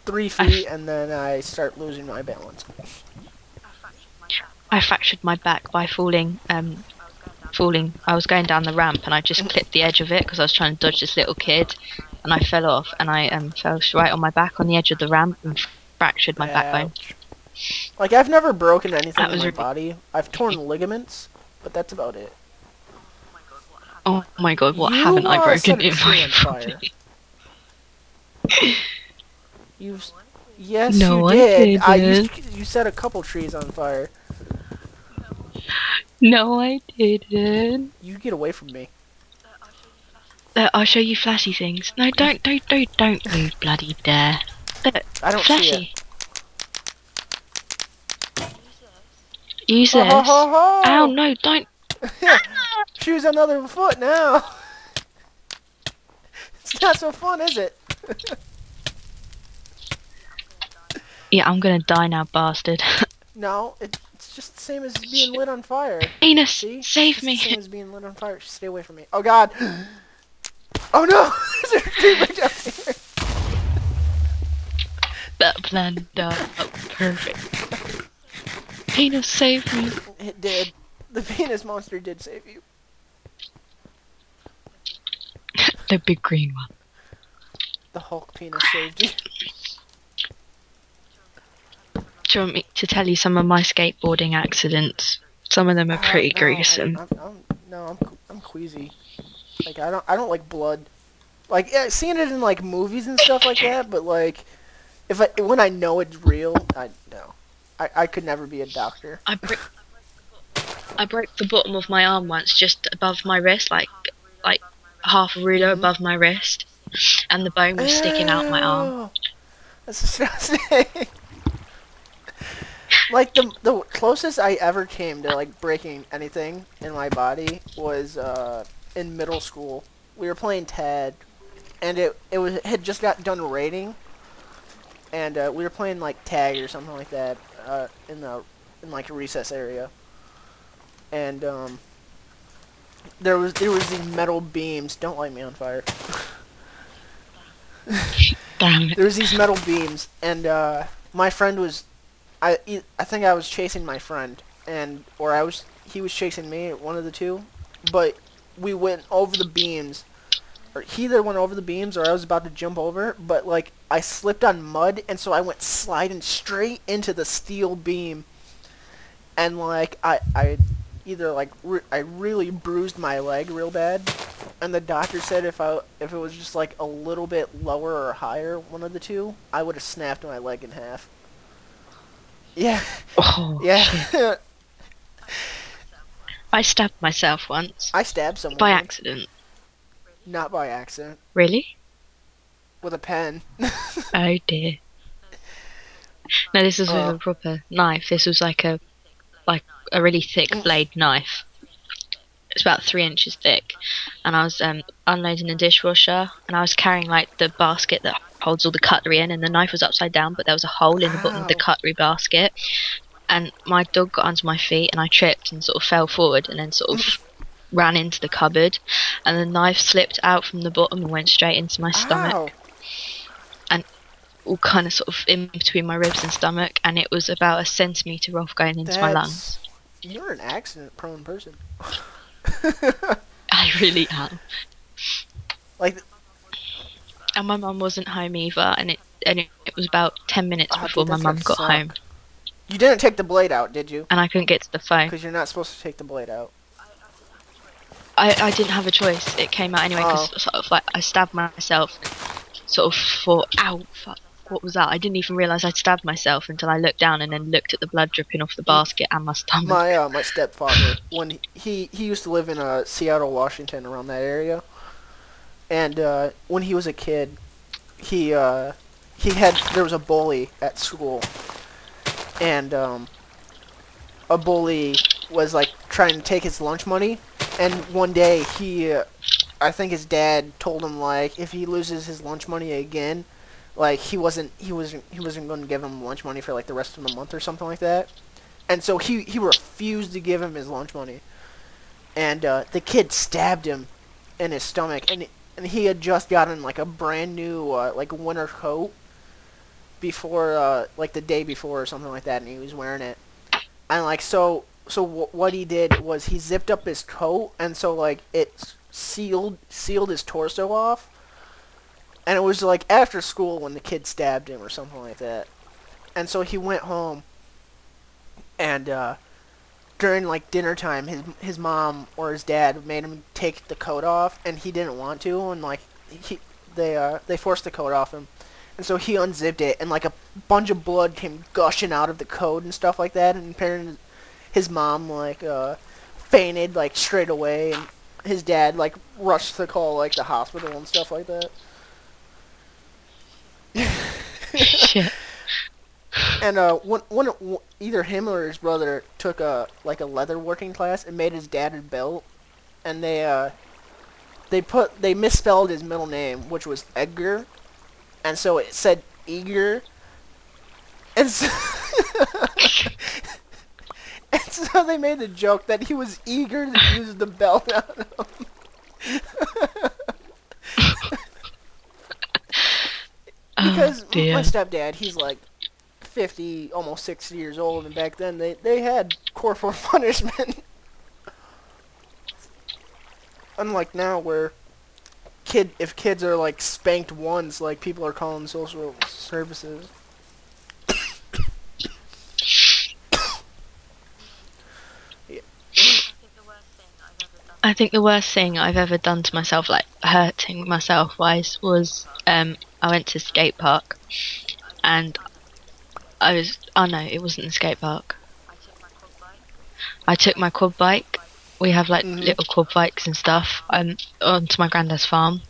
3 feet, and then I start losing my balance. I fractured my back by falling. I was going down the ramp and I just clipped the edge of it because I was trying to dodge this little kid, and I fell off and I fell right on my back on the edge of the ramp and fractured my backbone. Ouch. Like, I've never broken anything That in was my really. body. I've torn ligaments, but that's about it. Oh my god, what You haven't I broken set a in tree my on fire. body? You've... Yes, No, you did. I didn't. You set a couple trees on fire. No, I didn't. You get away from me. I'll show you flashy things. No, don't you bloody dare. Look, I don't flashy. see it. Use Ho, this. ho, ho, ho. Ow, no, don't. Choose another foot now. It's not so fun, is it? Yeah, I'm gonna die now, bastard. No, it's just the same as being lit on fire. Venus, See? save It's me. the same as being lit on fire. Stay away from me. Oh god. Oh no! There's a tree right down here. That planned out perfect. Venus, save me. It did. The Venus monster did save you. The big green one. The Hulk penis saved you. Do you want me to tell you some of my skateboarding accidents? Some of them are pretty No, gruesome. I'm queasy. Like I don't like blood. Like yeah, seeing it in like movies and stuff like that, but like when I know it's real, I could never be a doctor. I broke the bottom of my arm once, just above my wrist, like half a ruler above my wrist, and the bone was sticking out my arm. Ew. That's disgusting. Like the closest I ever came to like breaking anything in my body was in middle school. We were playing tag, and it had just got done raining, and we were playing like tag or something like that in like a recess area, and there was these metal beams. Don't light me on fire. Damn it. There was these metal beams, and my friend was. I think I was chasing my friend, he was chasing me, one of the two, but we went over the beams, or he either went over the beams or I was about to jump over, but like I slipped on mud, and so I went sliding straight into the steel beam, and like I either like I really bruised my leg real bad, and the doctor said if it was just like a little bit lower or higher, one of the two, I would have snapped my leg in half. Yeah. Oh, yeah. shit. I stabbed myself once. I stabbed someone. By accident. Not by accident. Really? With a pen. Oh dear. No, this was with a proper knife. This was like a really thick blade knife. It's about 3 inches thick, and I was unloading a dishwasher, and I was carrying like the basket that holds all the cutlery in, and the knife was upside down, but there was a hole in the bottom of the cutlery basket, and my dog got onto my feet, and I tripped and sort of fell forward, and then sort of ran into the cupboard, and the knife slipped out from the bottom and went straight into my stomach, and all kind of sort of in between my ribs and stomach, and it was about a centimetre off going into my lungs. You're an accident-prone person. I really am. Like, and my mum wasn't home either, and it was about 10 minutes before my mum got home. You didn't take the blade out, did you? And I couldn't get to the phone. Because you're not supposed to take the blade out. I didn't have a choice. It came out anyway, because sort of like I stabbed myself, sort of for ow, fuck, what was that? I didn't even realise I'd stabbed myself until I looked down and then looked at the blood dripping off the basket and my stomach. My stepfather, when he used to live in Seattle, Washington, around that area, and when he was a kid, there was a bully at school, and a bully was like trying to take his lunch money, and one day I think his dad told him like if he loses his lunch money again, like he wasn't going to give him lunch money for like the rest of the month or something like that, and so he refused to give him his lunch money, and the kid stabbed him in his stomach, and he had just gotten like a brand new like winter coat, before, like the day before or something like that, and he was wearing it. And like what he did was he zipped up his coat, and so like it sealed his torso off. And it was like after school when the kid stabbed him or something like that. And so he went home, and during like dinner time, his mom or his dad made him take the coat off, and he didn't want to, and like they forced the coat off him, and so he unzipped it, and like a bunch of blood came gushing out of the coat and stuff like that, and apparently his mom like fainted like straight away, and his dad like rushed to call like the hospital and stuff like that. Shit. And either him or his brother took a leather working class and made his dad a belt, and they misspelled his middle name, which was Edgar, and so it said Eager, and so, and so they made the joke that he was eager to use the belt on him. Because my stepdad, he's like 50, almost 60 years old, and back then they had corporal punishment. Unlike now, where if kids are like spanked once, like people are calling social services. Yeah. I think the worst thing I've ever done to myself, like hurting myself wise, was I went to skate park, and oh no, it wasn't the skate park. I took my quad bike. We have like little quad bikes and stuff onto my granddad's farm.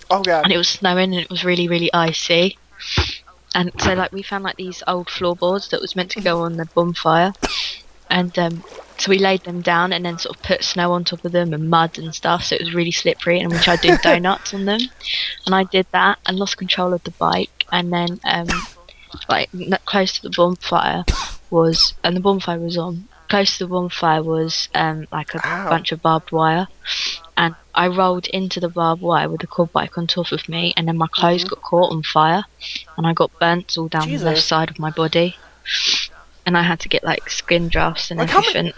Oh god. And it was snowing, and it was really, really icy. And so like we found like these old floorboards that was meant to go on the bonfire, and so we laid them down and then sort of put snow on top of them and mud and stuff, so it was really slippery, and we tried doing donuts on them, and I did that and lost control of the bike, and then like close to the bonfire was, and the bonfire was on, close to the bonfire was like a bunch of barbed wire, and I rolled into the barbed wire with the quad bike on top of me, and then my clothes got caught on fire, and I got burnt all down the left side of my body, and I had to get like skin drafts and everything.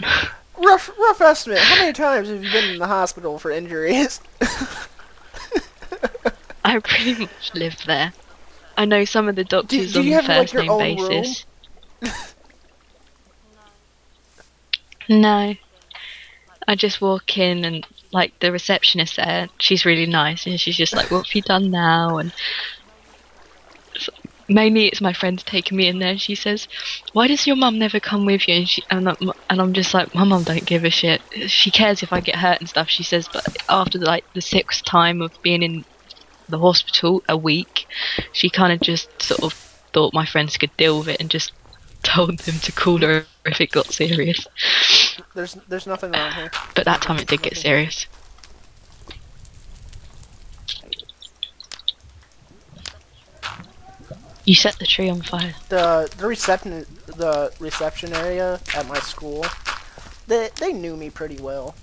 Rough estimate, how many times have you been in the hospital for injuries? I pretty much lived there. I know some of the doctors on a first name basis. No. I just walk in, and like the receptionist there, she's really nice, and she's just like, what have you done now? And mainly it's my friend taking me in there, and she says, why does your mum never come with you? And I'm just like, my mum don't give a shit. She cares if I get hurt and stuff, she says, but after like the 6th time of being in the hospital a week, she kind of just sort of thought my friends could deal with it and just told them to call her if it got serious. There's nothing wrong here. But that time it did get serious. You set the tree on fire. The reception area at my school, they knew me pretty well.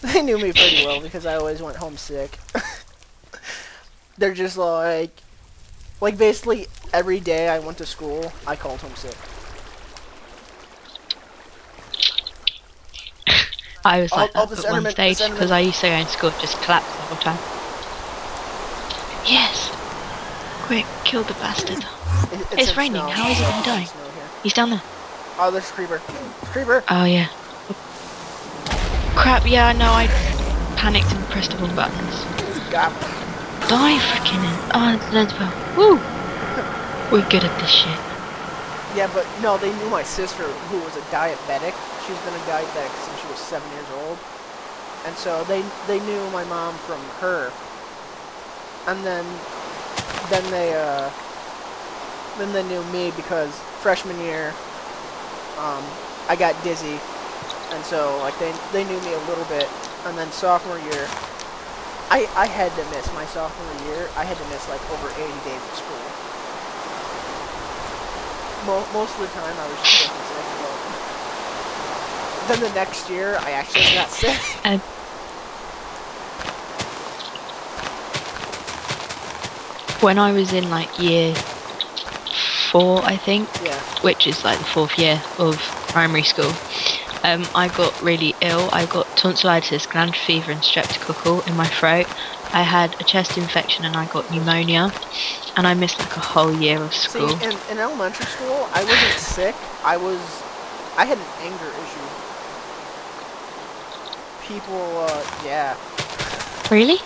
They knew me pretty well because I always went home sick. They're just like basically every day I went to school, I called home sick. I was like that at one stage because I used to go in school just collapse the whole time. Yes! Quick, kill the bastard. It's raining, how is he gonna die? He's down there. Oh, there's a creeper. Creeper! Oh yeah. Crap, yeah, I know, I panicked and pressed the wrong buttons. Got me. Die freaking in. Oh, let's go. Woo! We're good at this shit. Yeah, but no, they knew my sister, who was a diabetic. She's been a diabetic since she was 7 years old. And so they knew my mom from her. And then they knew me because freshman year, I got dizzy. And so, like, they knew me a little bit. And then sophomore year, I had to miss my sophomore year. I had to miss, like, over 80 days of school. Most of the time, I was just sick. Then the next year, I actually got sick. when I was in like year 4, I think, Yeah. which is like the 4th year of primary school, I got really ill. I got tonsillitis, gland fever, and streptococcal in my throat. I had a chest infection and I got pneumonia, and I missed like a whole year of See, school. in elementary school, I wasn't sick. I had an anger issue. People, yeah. Really?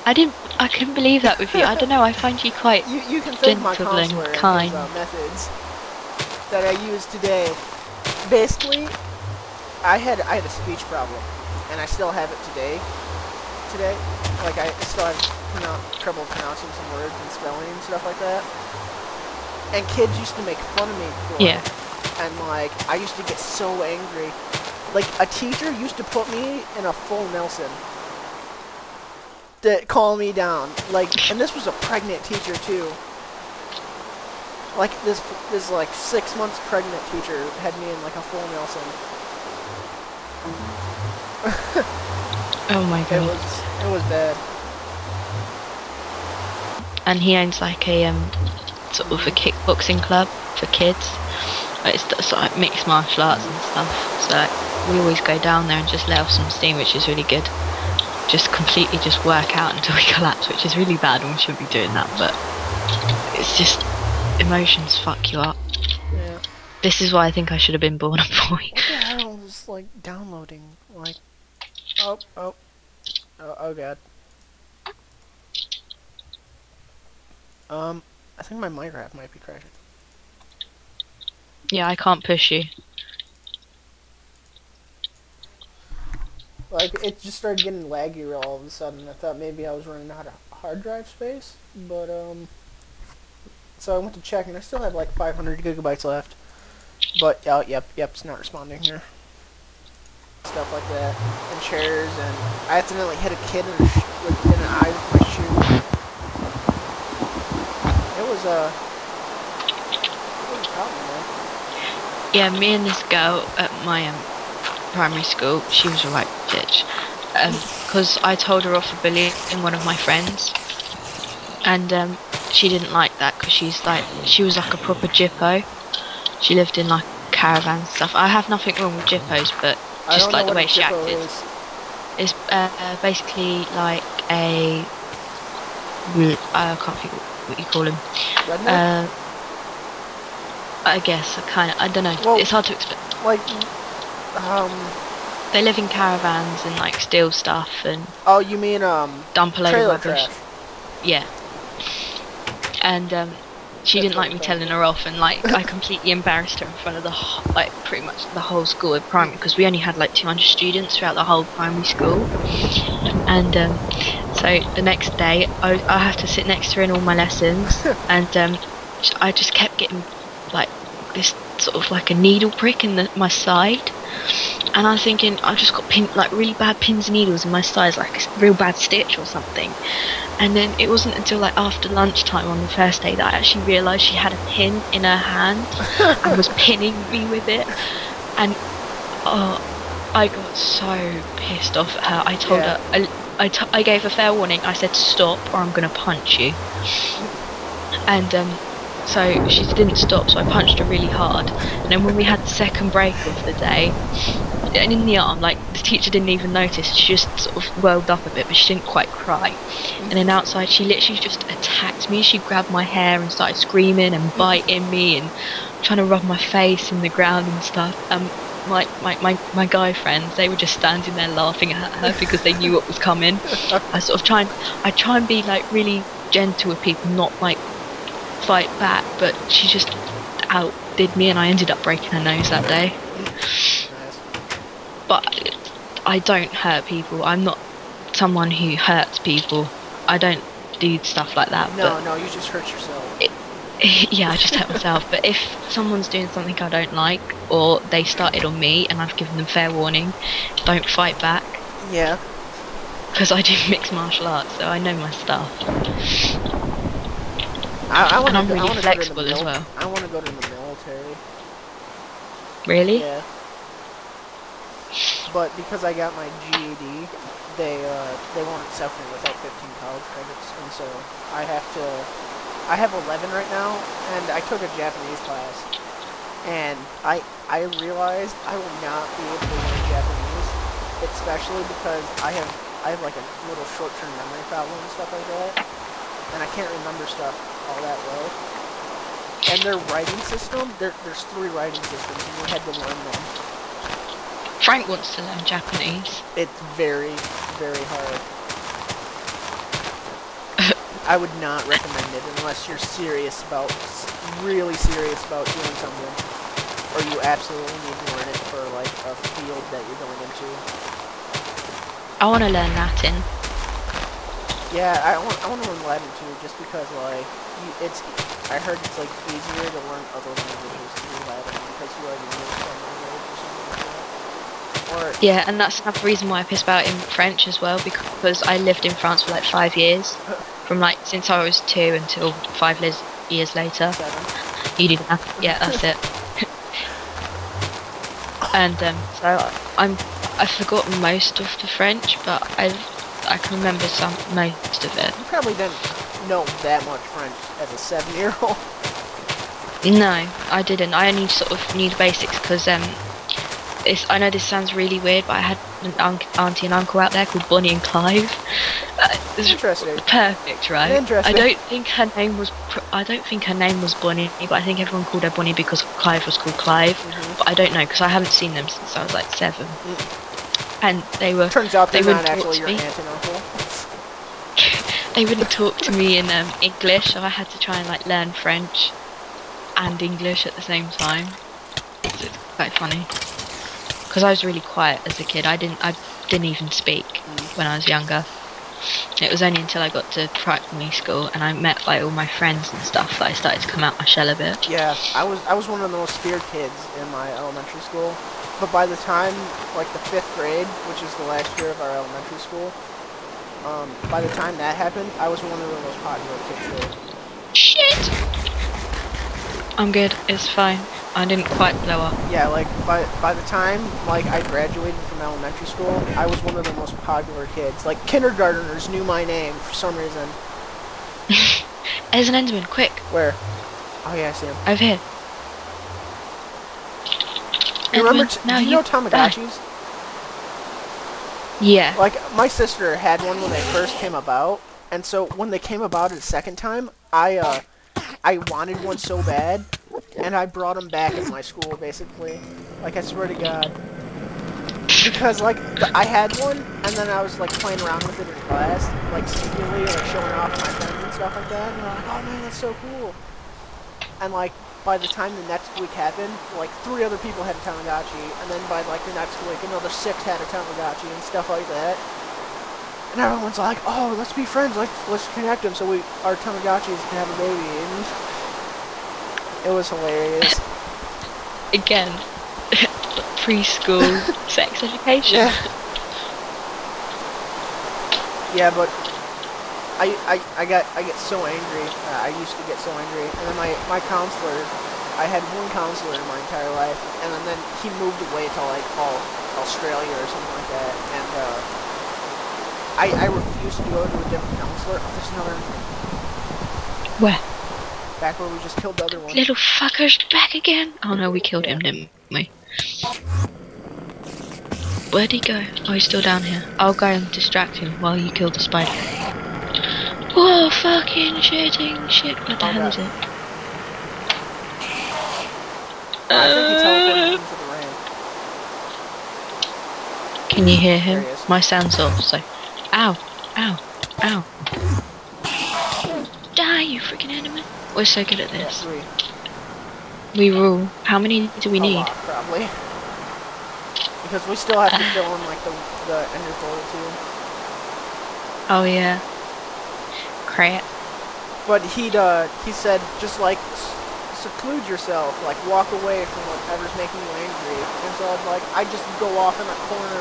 I couldn't believe that with you. I don't know, I find you quite You can thank my gentle and counselor and kind. his methods that I used today. Basically, I had a speech problem, and I still have it today. Like, I still have trouble pronouncing some words and spelling and stuff like that. And kids used to make fun of me for it. And, like, I used to get so angry. Like, a teacher used to put me in a full Nelson to calm me down. Like, and this was a pregnant teacher, too. Like, this like, 6 months pregnant teacher had me in, like, a full Nelson. Oh my god. It was bad. And he owns like a sort of a kickboxing club for kids. It's sort of like mixed martial arts and stuff. So like, we always go down there and just let off some steam, which is really good. Just completely just work out until we collapse, which is really bad and we shouldn't be doing that, but it's just emotions fuck you up. Yeah. This is why I think I should have been born a boy. What the hell is like downloading? Like, oh god. I think my Minecraft might be crashing. Yeah, I can't push you. Like, it just started getting laggy all of a sudden. I thought maybe I was running out of hard drive space, but so I went to check and I still had like 500 gigabytes left. But yep, it's not responding here. Stuff like that, and chairs, and I accidentally hit a kid in an eye with my shoe. It was a problem, man. Yeah, me and this girl at my primary school, she was a right bitch. Because I told her off for bullying one of my friends, and she didn't like that because she was like a proper jippo. She lived in like caravans and stuff. I have nothing wrong with jippos, but just like the way she acted. It's basically like a I can't think what you call him. I guess I don't know. Well, it's hard to explain. Like, they live in caravans and like steal stuff and. Oh, you mean dump a load of rubbish. Trash. Yeah. And she didn't like me telling her off, and like I completely embarrassed her in front of like pretty much the whole school at primary, because we only had like 200 students throughout the whole primary school. And so the next day I have to sit next to her in all my lessons, and I just kept getting like this sort of like a needle prick in my side, and I was thinking I've just got like really bad pins and needles in my sides, like a real bad stitch or something. And then it wasn't until like after lunchtime on the first day that I actually realised she had a pin in her hand and was pinning me with it. And I got so pissed off at her. I told her, I gave her fair warning. I said stop or I'm going to punch you. And so she didn't stop, so I punched her really hard. And then when we had the second break of the day, and in the arm, like the teacher didn't even notice, she just sort of whirled up a bit, but she didn't quite cry. And then outside she literally just attacked me. She grabbed my hair and started screaming and biting me and trying to rub my face in the ground and stuff. My guy friends, they were just standing there laughing at her because they knew what was coming. I try and be like really gentle with people, not like fight back, but she just outdid me and I ended up breaking her nose that day. But I don't hurt people. I'm not someone who hurts people. I don't do stuff like that. No, you just hurt yourself. Yeah, I just hurt myself. But if someone's doing something I don't like, or they started on me and I've given them fair warning, don't fight back. Yeah. Because I do mixed martial arts, so I know my stuff. And I'm really flexible as well. I want to go to the military. Really? Yeah. but because I got my GED, they won't accept me without 15 college credits, and so I have 11 right now, and I took a Japanese class, and I realized I will not be able to learn Japanese, especially because I have like a little short-term memory problem and stuff like that, and I can't remember stuff all that well. And their writing system, there's 3 writing systems, and we had to learn them. Frank wants to learn Japanese. It's very, very hard. I would not recommend it unless you're really serious about doing something, or you absolutely need to learn it for like a field that you're going into. I want to learn Latin. Yeah, I want to learn Latin too, just because like I heard it's like easier to learn other languages through Latin because you already know some language or something like that. Yeah, and that's another reason why I piss about in French as well, because I lived in France for like 5 years, from like since I was 2 until 5 years later. 7. You didn't have, yeah, that's it. And so I've forgotten most of the French, but I can remember most of it. You probably didn't know that much French as a 7-year-old. No, I didn't. I only sort of knew the basics because I know this sounds really weird, but I had an auntie and uncle out there called Bonnie and Clive. Interesting. Perfect, right? Interesting. I don't think her name was Bonnie, but I think everyone called her Bonnie because Clive was called Clive. But I don't know because I haven't seen them since I was like 7. And they were. Turns out they're they not actually your aunt and uncle. They wouldn't talk to me in English, so I had to try and like learn French and English at the same time. So it's quite funny. Because I was really quiet as a kid. I didn't even speak when I was younger. It was only until I got to primary school and I met like all my friends and stuff that I started to come out my shell a bit. Yeah, I was one of the most feared kids in my elementary school. But by the time like the 5th grade, which is the last year of our elementary school, by the time that happened, I was one of the most popular kids there. Shit! I'm good. It's fine. I didn't quite blow up. Yeah, like by the time like I graduated from elementary school, I was one of the most popular kids. Like kindergartners knew my name for some reason. There's an Enderman, quick! Where? Oh yeah, I see him. Over here. You remember? No, do you know Tamagotchis? Yeah. Like my sister had one when they first came about, and so when they came about a second time, I wanted one so bad. And I brought them back in my school, basically. Like, I swear to God. Because, like, I had one, and then I was, like, playing around with it in class, like, secretly, like, showing off to my friends and stuff like that. And they're like, oh, man, that's so cool. And, like, by the time the next week happened, like, 3 other people had a Tamagotchi. And then by, like, the next week, another 6 had a Tamagotchi and stuff like that. And everyone's like, oh, let's be friends. Let's connect them so our Tamagotchis can have a baby. And it was hilarious. Again, preschool sex education. Yeah. Yeah, but I get so angry. I used to get so angry, and then my counselor, I had one counselor in my entire life, and then he moved away to like Australia or something like that, and I refused to go to a different counselor. Oh, there's another. Where? Back where we just killed the other one. Little fucker's back again. Oh no, we killed him, didn't we? Where'd he go? Oh, he's still down here. I'll go and distract him while you kill the spider. Whoa, fucking shitting shit. What the hell is it? I think he teleported into the rain. Can you hear him? There he is. My sound's off, so... Ow! Ow! Ow! Die, you freaking enemy! We're so good at this. Yeah, 3. We rule. How many do we need? A lot, probably. Because we still have to fill in like the ender portal too. Oh yeah. Crap. But he said just like seclude yourself, like walk away from whatever's making you angry. And so I just go off in a corner